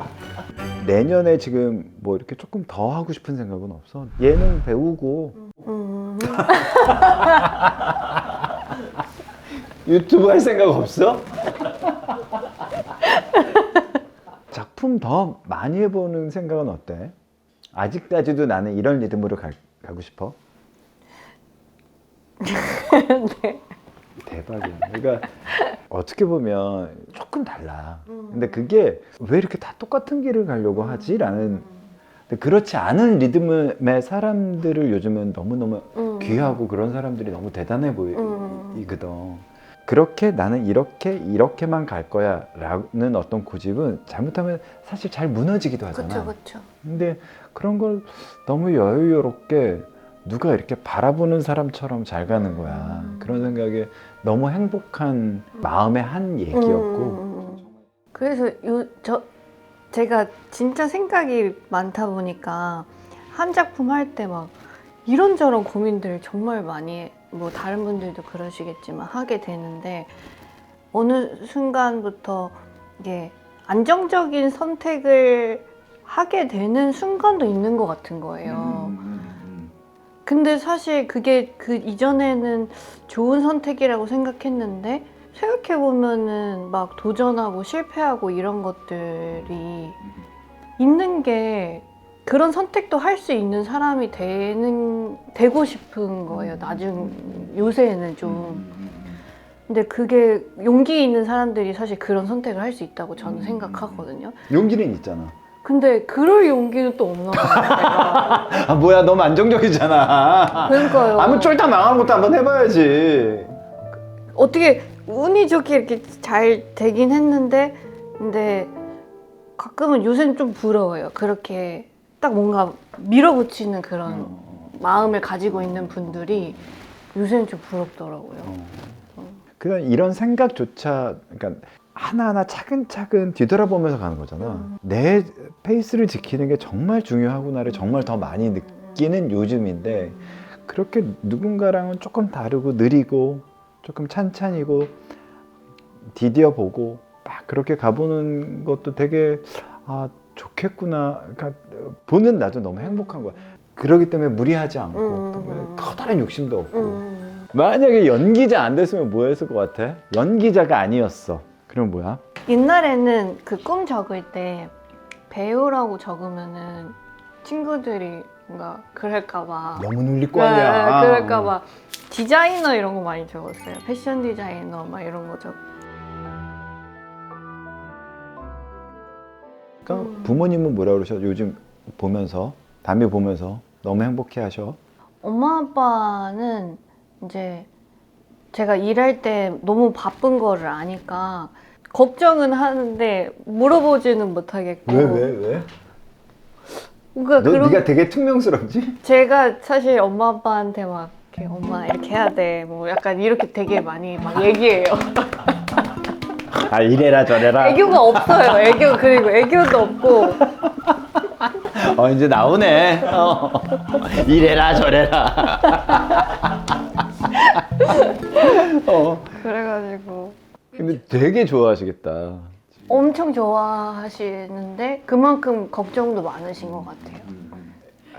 내년에 지금 뭐 이렇게 조금 더 하고 싶은 생각은 없어? 예능 배우고 유튜브 할 생각 없어? 작품 더 많이 해보는 생각은 어때? 아직까지도 나는 이런 리듬으로 가고 싶어?
네.
대박이야. 그러니까 어떻게 보면 조금 달라. 근데 그게 왜 이렇게 다 똑같은 길을 가려고 하지? 라는. 근데 그렇지 않은 리듬의 사람들을 요즘은 너무너무 귀하고 그런 사람들이 너무 대단해 보이거든. 그렇게 나는 이렇게만 갈 거야 라는 어떤 고집은 잘못하면 사실 잘 무너지기도 하잖아.
그쵸.
근데 그런 걸 너무 여유롭게 누가 이렇게 바라보는 사람처럼 잘 가는 거야. 그런 생각에 너무 행복한 마음의 한 얘기였고.
그래서 제가 진짜 생각이 많다 보니까 한 작품 할 때 막 이런저런 고민들을 정말 많이 뭐 다른 분들도 그러시겠지만 하게 되는데 어느 순간부터 이게 안정적인 선택을 하게 되는 순간도 있는 것 같은 거예요. 근데 사실 그게 그 이전에는 좋은 선택이라고 생각했는데 생각해보면은 막 도전하고 실패하고 이런 것들이 있는 게 그런 선택도 할 수 있는 사람이 되고 싶은 거예요. 요새는 좀. 근데 그게 용기 있는 사람들이 사실 그런 선택을 할 수 있다고 저는 생각하거든요.
용기는 있잖아.
근데 그럴 용기는 또 없나 봐요.
아 뭐야 너무 안정적이잖아.
그러니까요.
아무 쫄딱 망하는 것도 한번 해봐야지.
어떻게 운이 좋게 이렇게 잘 되긴 했는데 근데 가끔은 요새는 좀 부러워요. 그렇게 딱 뭔가 밀어붙이는 그런 마음을 가지고 있는 분들이 요새는 좀 부럽더라고요.
그냥 이런 생각조차 그러니까 하나하나 차근차근 뒤돌아보면서 가는 거잖아. 내 페이스를 지키는 게 정말 중요하구나를 정말 더 많이 느끼는 요즘인데 그렇게 누군가랑은 조금 다르고 느리고 조금 찬찬히고 디뎌보고 막 그렇게 가보는 것도 되게 좋겠구나. 그러니까 보는 나도 너무 행복한 거야. 그러기 때문에 무리하지 않고 커다란 욕심도 없고. 만약에 연기자 안 됐으면 뭐 했을 것 같아? 연기자가 아니었어. 그럼 뭐야?
옛날에는 그 꿈 적을 때 배우라고 적으면은 친구들이 뭔가 그럴까봐
너무 눌릴 거 아니야.
그럴까봐 디자이너 이런 거 많이 적었어요. 패션 디자이너 막 이런 거 적.
그러니까 부모님은 뭐라 그러셔? 요즘 보면서 담임 보면서 너무 행복해 하셔.
엄마 아빠는 이제 제가 일할 때 너무 바쁜 거를 아니까 걱정은 하는데 물어보지는 못하겠고.
왜?
그러니까
네가 되게 퉁명스럽지?
제가 사실 엄마 아빠한테 막 이렇게 엄마 이렇게 해야 돼 뭐 약간 이렇게 되게 많이 막 얘기해요.
이래라 저래라.
애교가 없어요. 그리고 애교도 없고.
이제 나오네. 이래라 저래라.
그래가지고
근데 되게 좋아하시겠다.
엄청 좋아하시는데 그만큼 걱정도 많으신 것 같아요.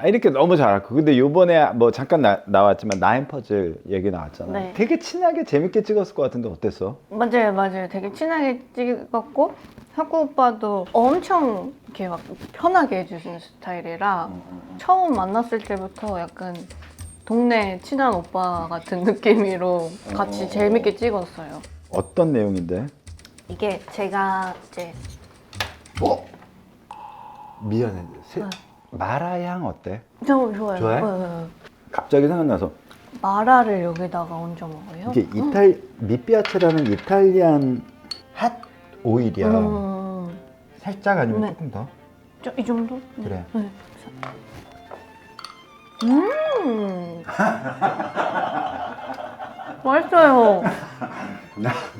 이렇게 너무 잘하고. 근데 요번에 뭐 잠깐 나왔지만 나인 퍼즐 얘기 나왔잖아.
네.
되게 친하게 재밌게 찍었을 것 같은데 어땠어?
맞아요. 되게 친하게 찍었고 학구 오빠도 엄청 이렇게 막 편하게 해주시는 스타일이라 처음 만났을 때부터 약간 동네 친한 오빠 같은 느낌으로 같이 재밌게 찍었어요.
어떤 내용인데?
이게 제가 이제
미안해.
네.
마라향 어때?
좀 좋아요.
좋아해?
네.
갑자기 생각나서
마라를 여기다가 얹어 먹어요?
이게 미피아체라는 이탈리안 핫 오일이야. 살짝 아니면
네.
조금 더?
이 정도?
그래.
네. 맛있어요.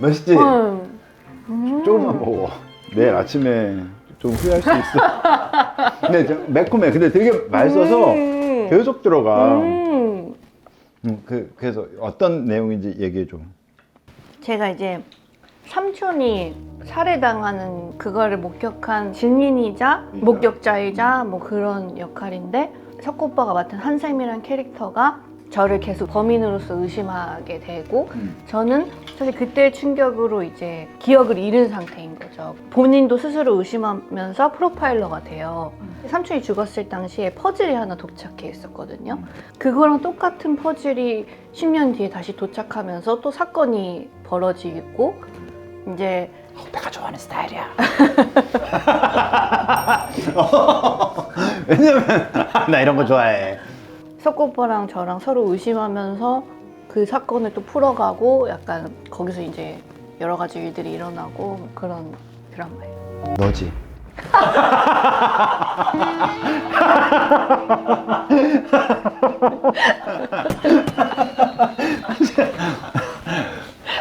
맛있지?
네.
조금만 먹어. 내일 아침에 좀 후회할 수 있어. 근데 매콤해. 근데 되게 맛있어서 계속 들어가. 그래서 어떤 내용인지 얘기해 줘.
제가 이제 삼촌이 살해당하는 그거를 목격한 증인이자 목격자이자 뭐 그런 역할인데 석구 오빠가 맡은 한샘이란 캐릭터가 저를 계속 범인으로서 의심하게 되고 저는 사실 그때의 충격으로 이제 기억을 잃은 상태인 거죠. 본인도 스스로 의심하면서 프로파일러가 돼요. 삼촌이 죽었을 당시에 퍼즐이 하나 도착해 있었거든요. 그거랑 똑같은 퍼즐이 10년 뒤에 다시 도착하면서 또 사건이 벌어지고 이제
내가 좋아하는 스타일이야. 왜냐면 나 이런 거 좋아해.
석구 오빠랑 저랑 서로 의심하면서 그 사건을 또 풀어가고 약간 거기서 이제 여러 가지 일들이 일어나고 그런 드라마예요.
너지.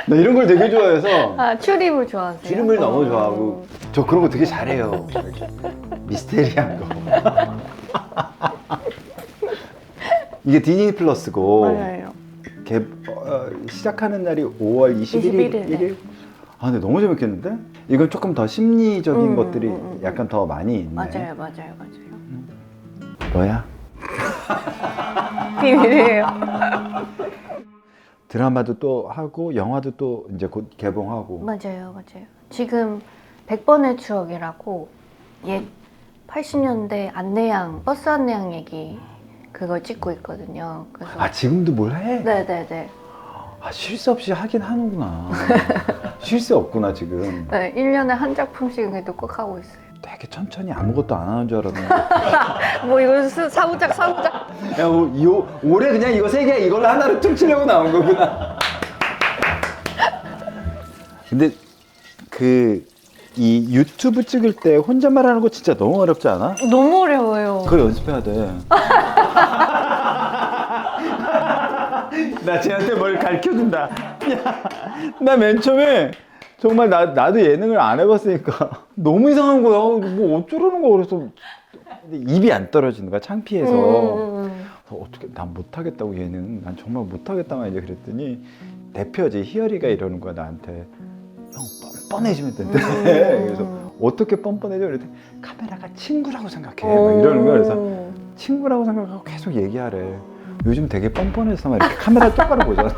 나 이런 걸 되게 좋아해서
아, 추리물 좋아하세요?
추리물 너무 좋아하고 저 그런 거 되게 잘해요. 미스테리한 거. 이게 디즈니 플러스고
맞아요.
시작하는 날이 5월 21일.
21일.
아 근데 너무 재밌겠는데? 이건 조금 더 심리적인 것들이 약간 더 많이 있네.
맞아요.
너야?
비밀이에요.
드라마도 또 하고 영화도 또 이제 곧 개봉하고.
맞아요. 지금 100번의 추억이라고 옛 80년대 안내양, 버스 안내양 얘기 그걸 찍고 있거든요. 그래서
아 지금도 뭘 해?
네네네.
아 쉴 새 없이 하긴 하는구나. 쉴 새 없구나 지금.
네, 1년에 한 작품씩 그래도 꼭 하고 있어요.
되게 천천히 아무것도 안 하는 줄 알았는데.
뭐 이거 사부작.
야, 올해 그냥 이거 세 개 이걸로 하나를 퉁치려고 나온 거구나. 근데 이 유튜브 찍을 때 혼잣말 하는 거 진짜 너무 어렵지 않아?
너무 어려워요.
그걸 연습해야 돼. 나 쟤한테 뭘 가르쳐준다. 나 맨 처음에 정말 나도 예능을 안 해봤으니까 너무 이상한 거야. 뭐 어쩌라는 거야. 그래서 근데 입이 안 떨어지는 거야. 창피해서. 어떻게 난 못하겠다고 예능. 난 정말 못하겠다만 이제 그랬더니 대표지 희열이가 이러는 거야 나한테. 형 뻔뻔해지면 된대. 그래서 어떻게 뻔뻔해져? 그랬더니 카메라가 친구라고 생각해. 막 이러는 거야. 그래서 친구라고 생각하고 계속 얘기하래. 요즘 되게 뻔뻔해서 막 이렇게 카메라 똑바로 보잖아.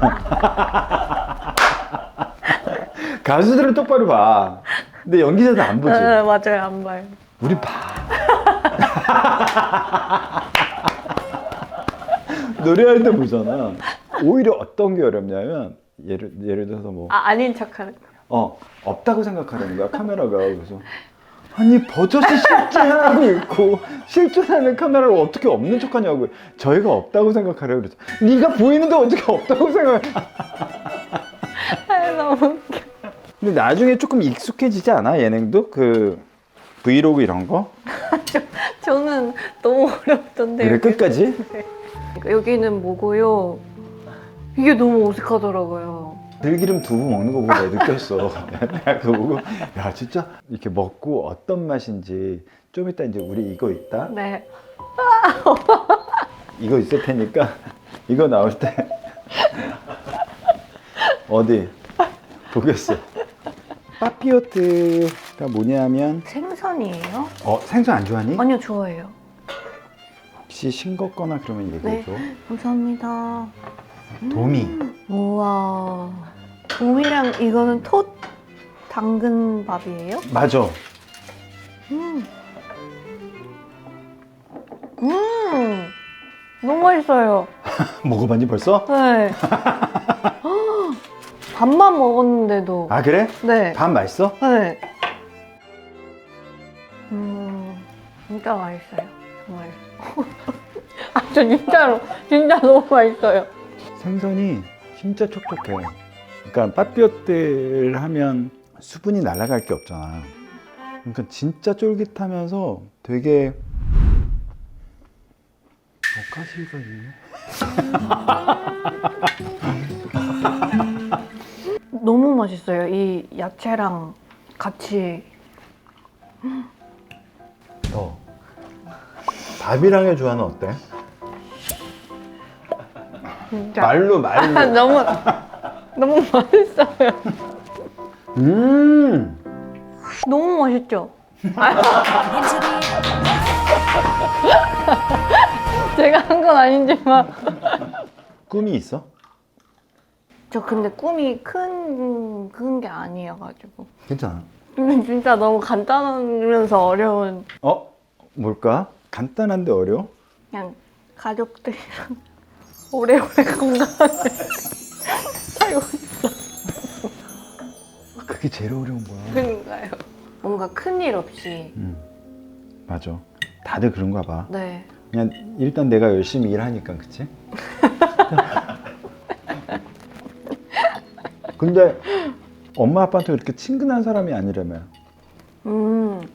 가수들은 똑바로 봐. 근데 연기자들 안 보지.
맞아요, 안 봐요.
우리 봐. 노래할 때 보잖아. 오히려 어떤 게 어렵냐면 예를 들어서 뭐
아닌 척하는 거.
없다고 생각하는 거야 카메라가. 그래서 아니 버젓이 실제하고 있고 실존하는 카메라를 어떻게 없는 척하냐고. 저희가 없다고 생각하래요. 그래서 네가 보이는데 어떻게 없다고 생각해.
너무 웃겨.
근데 나중에 조금 익숙해지지 않아? 예능도? 그 브이로그 이런 거?
저는 너무 어렵던데.
그래 끝까지?
네. 여기는 뭐고요? 이게 너무 어색하더라고요.
들기름 두부 먹는 거 보고 내가 느꼈어. 내가 그거 보고 야 진짜 이렇게 먹고 어떤 맛인지 좀 이따 이제 우리 이거 있다?
네.
이거 있을 테니까 이거 나올 때 어디 보겠어. 빠삐오트가 뭐냐면
생선이에요?
생선 안 좋아하니?
아니요, 좋아해요.
혹시 싱겁거나 그러면 얘기해줘.
네, 감사합니다.
도미.
우와. 도미랑 이거는 톳 당근밥이에요?
맞아.
너무 맛있어요.
먹어봤니 벌써?
네. 밥만 먹었는데도.
아 그래?
네.
밥 맛있어?
네. 진짜 맛있어요. 정말. 아, 저 진짜로. 진짜 너무 맛있어요.
생선이 진짜 촉촉해. 그러니까 빠삐오트를 하면 수분이 날아갈 게 없잖아. 그러니까 진짜 쫄깃하면서 되게 가시가 있네.
너무 맛있어요. 이 야채랑 같이.
밥이랑의 조화는 어때?
진짜.
말로.
너무 맛있어요. 너무 맛있죠? 제가 한 건 아니지만.
꿈이 있어?
저 근데 꿈이 큰 게 아니어가지고.
괜찮아.
근데 진짜 너무 간단하면서 어려운.
뭘까? 간단한데 어려워?
그냥 가족들이랑 오래오래 건강하게 살고 싶어.
그게 제일 어려운 거야.
그러니까요. 뭔가 큰일 없이.
맞아. 다들 그런가 봐.
네.
그냥 일단 내가 열심히 일하니까, 그치? 근데 엄마 아빠한테 그렇게 친근한 사람이 아니라며.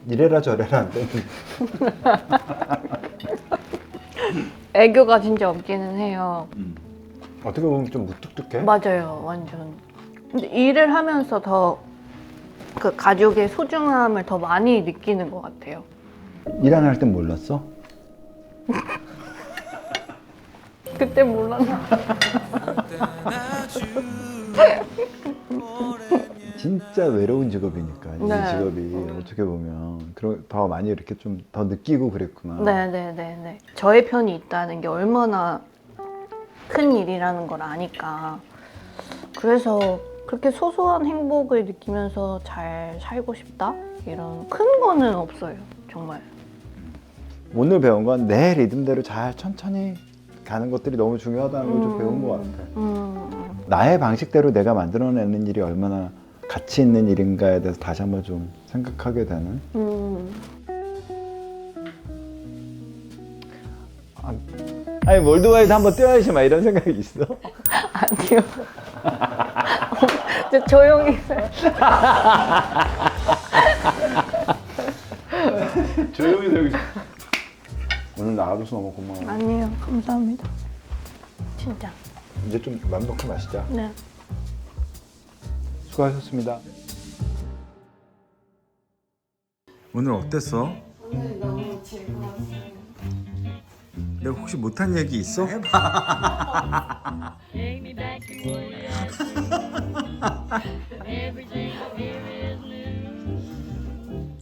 이래라 저래라 안 되는.
애교가 진짜 없기는 해요.
어떻게 보면 좀 무뚝뚝해?
맞아요, 완전. 근데 일을 하면서 더 그 가족의 소중함을 더 많이 느끼는 것 같아요.
일 안 할 땐 몰랐어?
그때 몰랐나?
진짜 외로운 직업이니까 이
네.
직업이 어떻게 보면 더 많이 이렇게 좀 더 느끼고 그랬구나.
네네네네. 저의 편이 있다는 게 얼마나 큰 일이라는 걸 아니까. 그래서 그렇게 소소한 행복을 느끼면서 잘 살고 싶다? 이런 큰 거는 없어요, 정말.
오늘 배운 건 내 리듬대로 잘 천천히 가는 것들이 너무 중요하다는 걸 좀 배운 것 같아. 나의 방식대로 내가 만들어내는 일이 얼마나 가치 있는 일인가에 대해서 다시 한번 좀 생각하게 되는. 아니 몰도바에도 한번 뛰어야지 막 이런 생각이 있어.
아니요. 저 조용히.
조용히 여기. 오늘 나와줘서 너무 고마워.
아니요, 감사합니다. 진짜.
이제 좀 맘 놓고 마시자.
네.
수고하셨습니다. 오늘 어땠어?
오늘 너무 즐거웠어요.
내가 혹시 못한 얘기 있어?
Take me back to where everything here is new.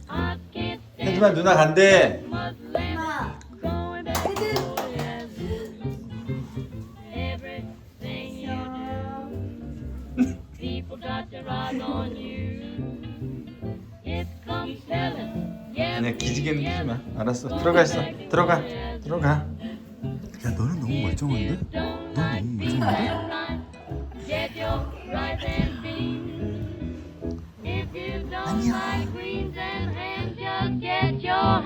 I can't stand
혜지만 누나 간대.
much left going back to where everything you do. People got their eyes on you. It comes telling.
그냥 기지개는 피지 마. 알았어. 들어가 있어. 들어가. 들어가. 야 너는 너무 멀쩡한데? 너 너무 멀쩡한데?
Get your rice and beans. If you don't like greens and ham, just get your